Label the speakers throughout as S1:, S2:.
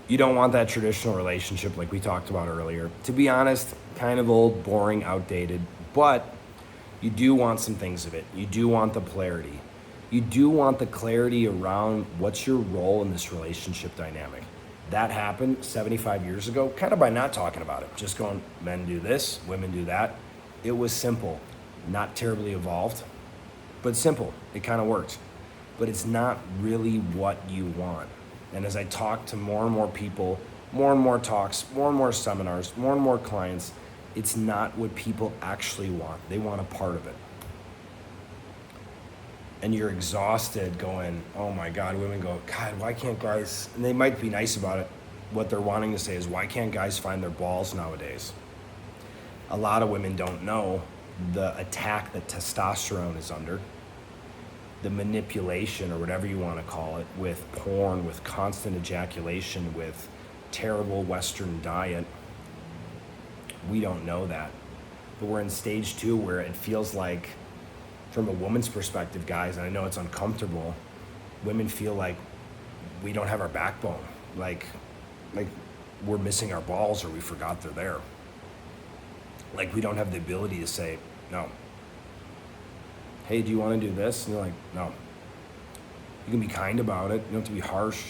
S1: You don't want that traditional relationship like we talked about earlier. To be honest, kind of old, boring, outdated, but you do want some things of it. You do want the polarity. You do want the clarity around what's your role in this relationship dynamic. That happened 75 years ago, kind of by not talking about it. Just going, men do this, women do that. It was simple, not terribly evolved, but simple. It kind of worked. But it's not really what you want. And as I talk to more and more people, more and more talks, more and more seminars, more and more clients, it's not what people actually want. They want a part of it. And you're exhausted going, oh my God, women go, God, why can't guys, and they might be nice about it. What they're wanting to say is, why can't guys find their balls nowadays? A lot of women don't know the attack that testosterone is under, the manipulation or whatever you want to call it, with porn, with constant ejaculation, with terrible Western diet. We don't know that. But we're in stage 2 where it feels like, from a woman's perspective, guys, and I know it's uncomfortable, women feel like we don't have our backbone, like we're missing our balls or we forgot they're there. Like we don't have the ability to say, no. Hey, do you want to do this? And you're like, no. You can be kind about it. You don't have to be harsh.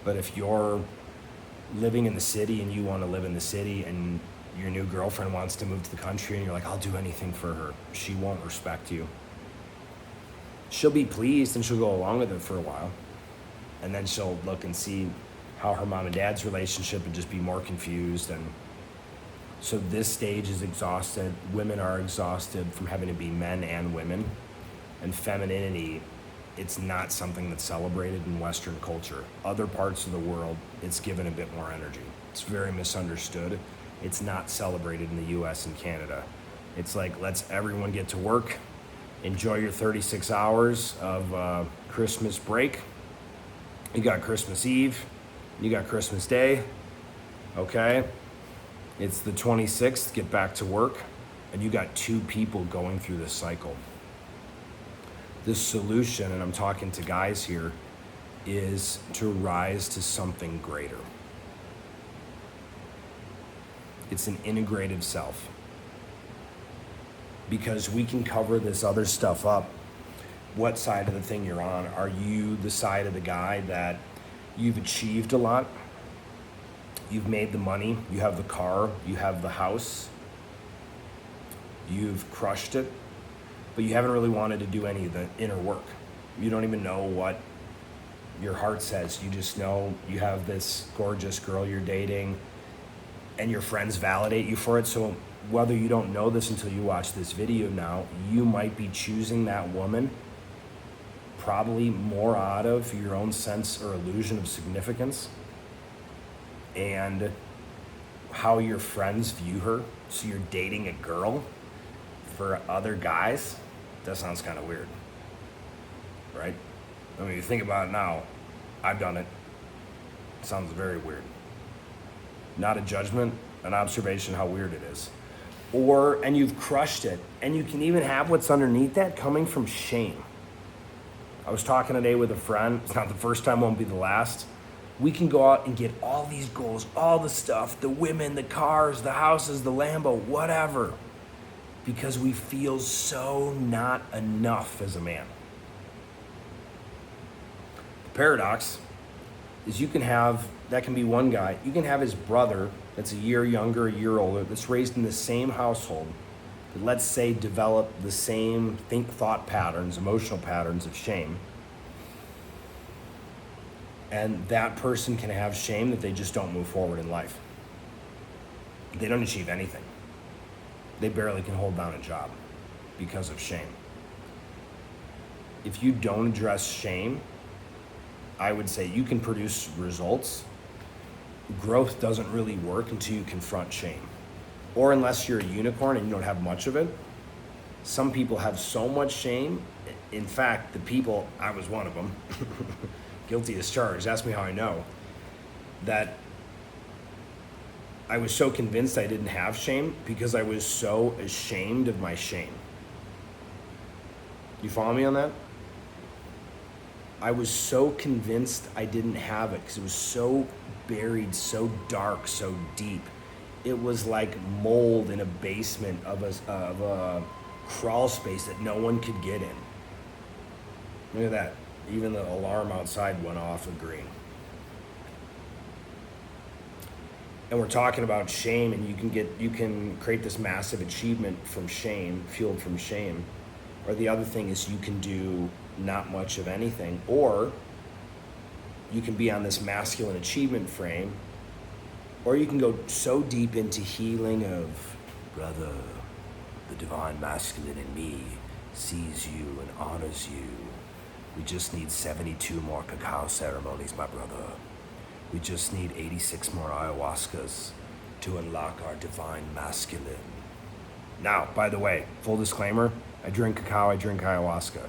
S1: But if you're living in the city and you want to live in the city and your new girlfriend wants to move to the country and you're like, I'll do anything for her, she won't respect you. She'll be pleased and she'll go along with it for a while. And then she'll look and see how her mom and dad's relationship would just be more confused. And so this stage is exhausted. Women are exhausted from having to be men and women. And femininity, it's not something that's celebrated in Western culture. Other parts of the world, it's given a bit more energy. It's very misunderstood. It's not celebrated in the US and Canada. It's like, let's everyone get to work, enjoy your 36 hours of Christmas break. You got Christmas Eve, you got Christmas Day, okay? It's the 26th, get back to work, and you got 2 people going through this cycle. The solution, and I'm talking to guys here, is to rise to something greater. It's an integrative self. Because we can cover this other stuff up. What side of the thing you're on? Are you the side of the guy that you've achieved a lot? You've made the money, you have the car, you have the house, you've crushed it, but you haven't really wanted to do any of the inner work. You don't even know what your heart says. You just know you have this gorgeous girl you're dating and your friends validate you for it. So whether you don't know this until you watch this video now, you might be choosing that woman probably more out of your own sense or illusion of significance and how your friends view her. So you're dating a girl for other guys. That sounds kind of weird, right? I mean, you think about it now, I've done it. It sounds very weird. Not a judgment, an observation how weird it is. And you've crushed it. And you can even have what's underneath that coming from shame. I was talking today with a friend. It's not the first time, won't be the last. We can go out and get all these goals, all the stuff, the women, the cars, the houses, the Lambo, whatever, because we feel so not enough as a man. The paradox is that can be one guy. You can have his brother that's a year younger, a year older, that's raised in the same household, that let's say develop the same thought patterns, emotional patterns of shame. And that person can have shame that they just don't move forward in life. They don't achieve anything. They barely can hold down a job because of shame. If you don't address shame, I would say you can produce results. Growth doesn't really work until you confront shame. Or unless you're a unicorn and you don't have much of it. Some people have so much shame. In fact, I was one of them, guilty as charged, ask me how I know, that I was so convinced I didn't have shame because I was so ashamed of my shame. You follow me on that? I was so convinced I didn't have it because it was so buried, so dark, so deep. It was like mold in a basement of a crawl space that no one could get in. Look at that. Even the alarm outside went off of green. And we're talking about shame, and you can create this massive achievement from shame, fueled from shame. Or the other thing is you can do not much of anything, or you can be on this masculine achievement frame, or you can go so deep into healing of, brother, the divine masculine in me sees you and honors you. We just need 72 more cacao ceremonies, my brother. We just need 86 more ayahuascas to unlock our divine masculine. Now, by the way, full disclaimer, I drink cacao, I drink ayahuasca.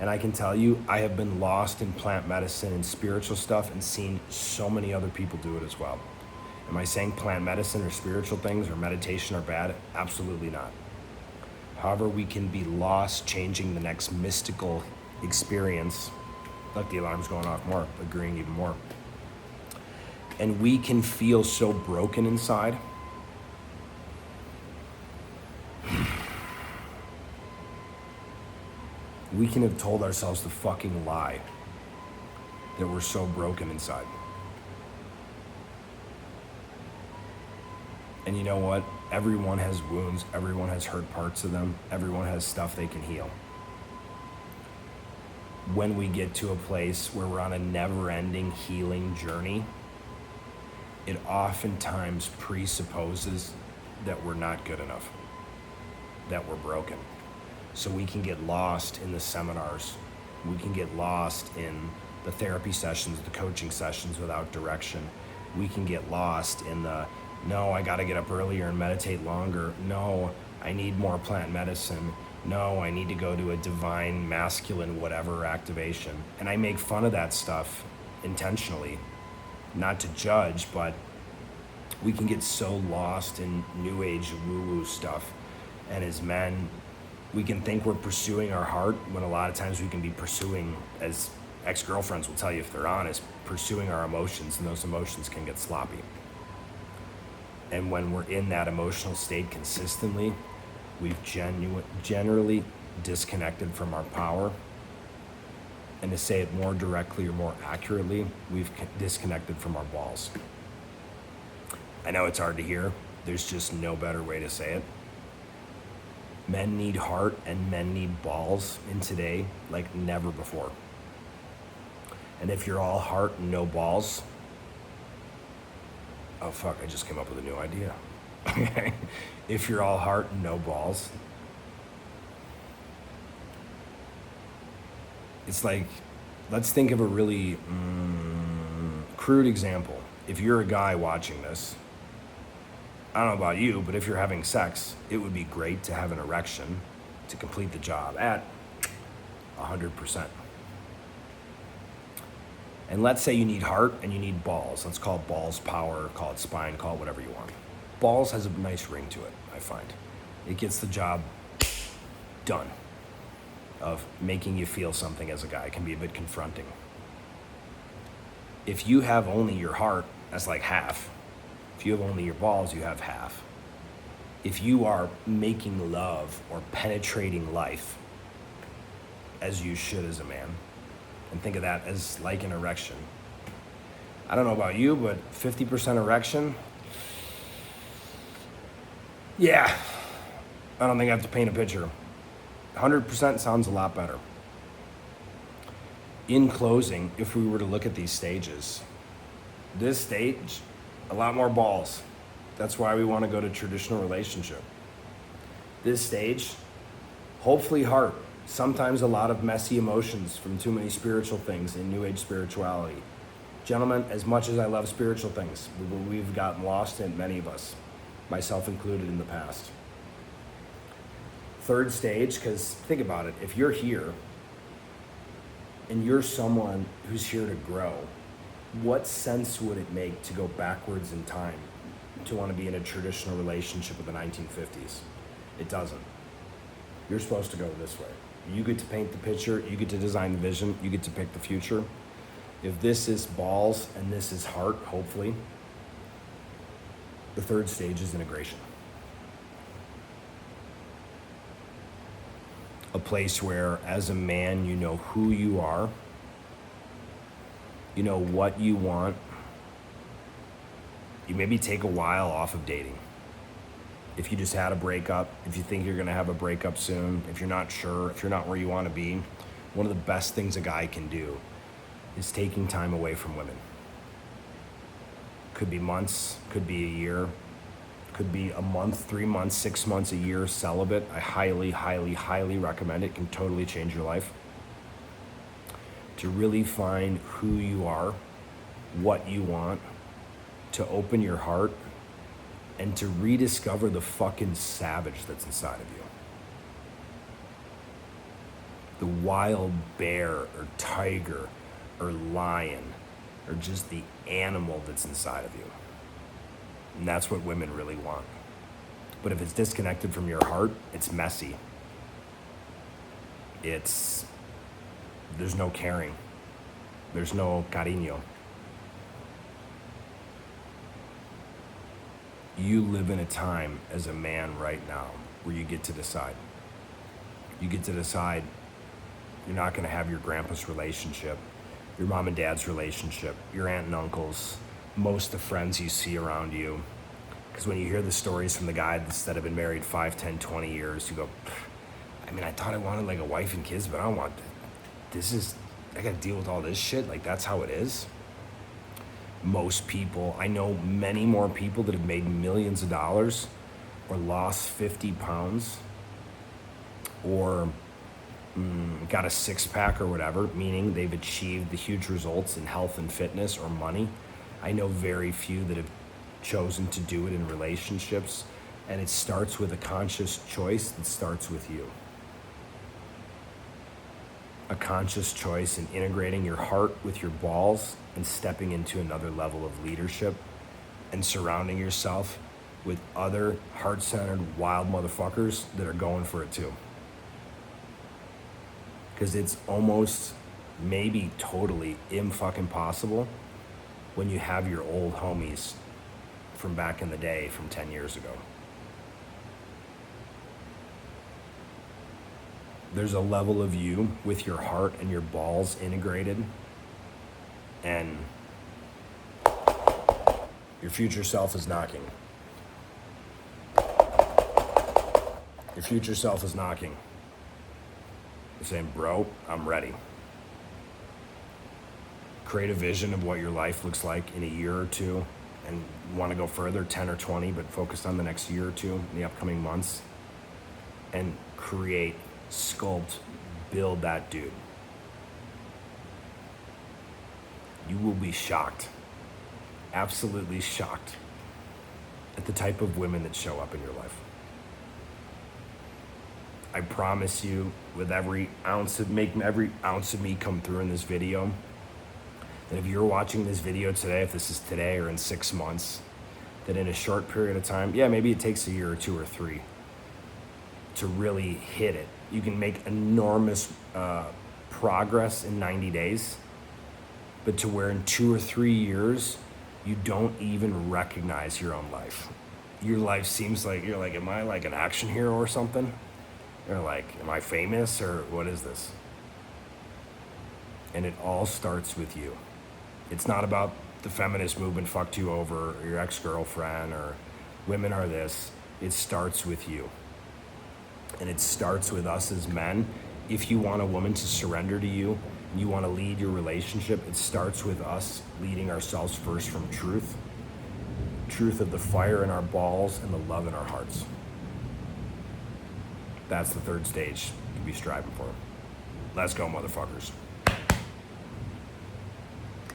S1: And I can tell you, I have been lost in plant medicine and spiritual stuff and seen so many other people do it as well. Am I saying plant medicine or spiritual things or meditation are bad? Absolutely not. However, we can be lost changing the next mystical experience. Look, the alarm's going off more, agreeing even more. And we can feel so broken inside. We can have told ourselves the fucking lie that we're so broken inside. And you know what? Everyone has wounds, everyone has hurt parts of them, everyone has stuff they can heal. When we get to a place where we're on a never-ending healing journey, it oftentimes presupposes that we're not good enough, that we're broken. So we can get lost in the seminars. We can get lost in the therapy sessions, the coaching sessions without direction. We can get lost in the, no, I gotta get up earlier and meditate longer. No, I need more plant medicine. No, I need to go to a divine masculine whatever activation. And I make fun of that stuff intentionally, not to judge, but we can get so lost in new age woo-woo stuff. And as men, we can think we're pursuing our heart when a lot of times we can be pursuing, as ex-girlfriends will tell you if they're honest, pursuing our emotions, and those emotions can get sloppy. And when we're in that emotional state consistently, we've generally disconnected from our power. And to say it more directly or more accurately, we've disconnected from our balls. I know it's hard to hear. There's just no better way to say it. Men need heart and men need balls in today like never before. And if you're all heart and no balls, oh fuck, I just came up with a new idea. Okay. If you're all heart and no balls, it's like, let's think of a really crude example. If you're a guy watching this, I don't know about you, but if you're having sex, it would be great to have an erection to complete the job at 100%. And let's say you need heart and you need balls. Let's call it balls power, call it spine, call it whatever you want. Balls has a nice ring to it, I find. It gets the job done of making you feel something as a guy. It can be a bit confronting. If you have only your heart, that's like half. If you have only your balls, you have half. If you are making love or penetrating life, as you should as a man, and think of that as like an erection. I don't know about you, but 50% erection, yeah, I don't think I have to paint a picture. 100% sounds a lot better. In closing, if we were to look at these stages, this stage, a lot more balls. That's why we want to go to traditional relationship. This stage, hopefully heart. Sometimes a lot of messy emotions from too many spiritual things in New Age spirituality. Gentlemen, as much as I love spiritual things, we've gotten lost in, many of us, myself included in the past. Third stage, because think about it, if you're here and you're someone who's here to grow, what sense would it make to go backwards in time to want to be in a traditional relationship with the 1950s? It doesn't. You're supposed to go this way. You get to paint the picture, you get to design the vision, you get to pick the future. If this is balls and this is heart, hopefully, the third stage is integration. A place where, as a man, you know who you are, you know what you want. You maybe take a while off of dating. If you just had a breakup, if you think you're gonna have a breakup soon, if you're not sure, if you're not where you wanna be, one of the best things a guy can do is taking time away from women. Could be months, could be a year, could be a month, 3 months, 6 months, a year celibate. I highly, highly, highly recommend it. It can totally change your life. To really find who you are, what you want, to open your heart, and to rediscover the fucking savage that's inside of you. The wild bear or tiger or lion or just the animal that's inside of you. And that's what women really want. But if it's disconnected from your heart, it's messy. There's no caring. There's no cariño. You live in a time as a man right now where you get to decide. You get to decide you're not going to have your grandpa's relationship, your mom and dad's relationship, your aunt and uncles, most of the friends you see around you. Because when you hear the stories from the guys that have been married 5, 10, 20 years, you go, I mean, I thought I wanted like a wife and kids, but I don't want this. I got to deal with all this shit. Like, that's how it is. Most people, I know many more people that have made millions of dollars or lost 50 pounds or got a six-pack or whatever, meaning they've achieved the huge results in health and fitness or money. I know very few that have chosen to do it in relationships, and it starts with a conscious choice that starts with you. A conscious choice in integrating your heart with your balls and stepping into another level of leadership and surrounding yourself with other heart-centered wild motherfuckers that are going for it too. Because it's almost, maybe totally fucking possible when you have your old homies from back in the day from 10 years ago. There's a level of you with your heart and your balls integrated, and your future self is knocking. Your future self is knocking. You're saying, bro, I'm ready. Create a vision of what your life looks like in a year or two, and want to go further, 10 or 20, but focus on the next year or two in the upcoming months, and create, sculpt, build that dude. You will be shocked, absolutely shocked at the type of women that show up in your life. I promise you, with every ounce of me come through in this video, that if you're watching this video today, if this is today or in 6 months, that in a short period of time, yeah, maybe it takes a year or 2 or 3 to really hit it. You can make enormous progress in 90 days, but to where in 2 or 3 years, you don't even recognize your own life. Your life seems like, you're like, am I like an action hero or something? Or like, am I famous or what is this? And it all starts with you. It's not about the feminist movement fucked you over, or your ex-girlfriend, or women are this. It starts with you. And it starts with us as men. If you want a woman to surrender to you, and you want to lead your relationship, it starts with us leading ourselves first from truth. Truth of the fire in our balls and the love in our hearts. That's the third stage to be striving for. Let's go, motherfuckers.